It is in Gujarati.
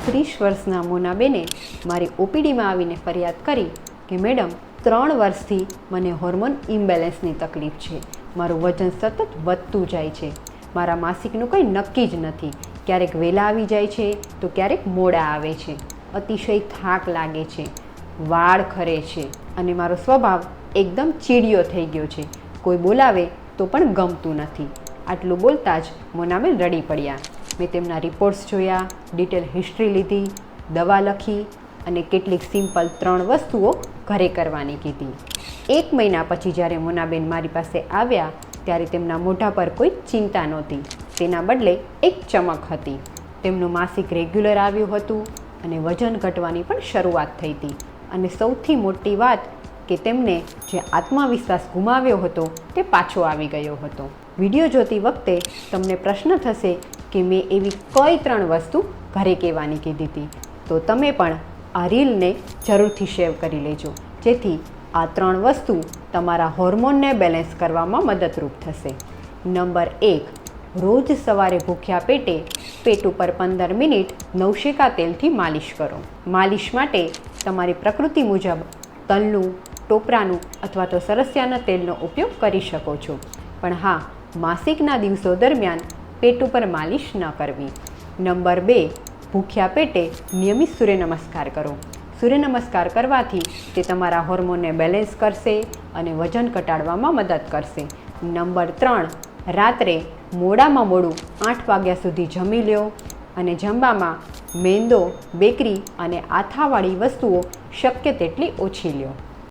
30 વર્ષના મોનાબેને મારી ઓપીડીમાં આવીને ફરિયાદ કરી કે મેડમ 3 વર્ષથી મને હોર્મોન ઇમ્બેલેન્સની તકલીફ છે. મારું વજન સતત વધતું જાય છે. મારા માસિકનું કંઈ નક્કી જ નથી. ક્યારેક વહેલા આવી જાય છે તો ક્યારેક મોડા આવે છે. અતિશય થાક લાગે છે, વાળ ખરે છે અને મારો સ્વભાવ એકદમ ચીડિયો થઈ ગયો છે. કોઈ બોલાવે તો પણ ગમતું નથી. આટલું બોલતા જ મોનાબેન રડી પડ્યા. મેં તેમના રિપોર્ટ્સ જોયા, ડિટેલ હિસ્ટ્રી લીધી, દવા લખી અને કેટલીક સિમ્પલ 3 વસ્તુઓ ઘરે કરવાની કીધી. 1 મહિના પછી જ્યારે મોનાબેન મારી પાસે આવ્યા ત્યારે તેમના મોઢા પર કોઈ ચિંતા નહોતી. તેના બદલે એક ચમક હતી. તેમનું માસિક રેગ્યુલર આવ્યું હતું અને વજન ઘટવાની પણ શરૂઆત થઈ હતી. અને સૌથી મોટી વાત કે તેમને જે આત્મવિશ્વાસ ગુમાવ્યો હતો તે પાછો આવી ગયો હતો. વિડીયો જોતી વખતે તમને પ્રશ્ન થશે કે મેં એવી કઈ 3 વસ્તુ ઘરે કહેવાની કીધી હતી. તો તમે પણ આ રીલને જરૂરથી સેવ કરી લેજો, જેથી આ 3 વસ્તુ તમારા હોર્મોનને બેલેન્સ કરવામાં મદદરૂપ થશે. નંબર 1, રોજ સવારે ભૂખ્યા પેટે પેટ ઉપર 15 મિનિટ નવશેકા તેલથી માલિશ કરો. માલિશ માટે તમારી પ્રકૃતિ મુજબ તલનું, ટોપરાનું અથવા તો સરસિયાના તેલનો ઉપયોગ કરી શકો છો. પણ હા, માસિકના દિવસો દરમિયાન પેટ ઉપર માલિશ ન કરવી. નંબર 2, ભૂખ્યા પેટે નિયમિત સૂર્યનમસ્કાર કરો. સૂર્યનમસ્કાર કરવાથી તે તમારા હોર્મોનને બેલેન્સ કરશે અને વજન ઘટાડવામાં મદદ કરશે. નંબર 3, રાત્રે મોડામાં મોડું 8 વાગ્યા સુધી જમી લો અને જમવામાં મેંદો, બેકરી અને આથાવાળી વસ્તુઓ શક્ય તેટલી ઓછી લો.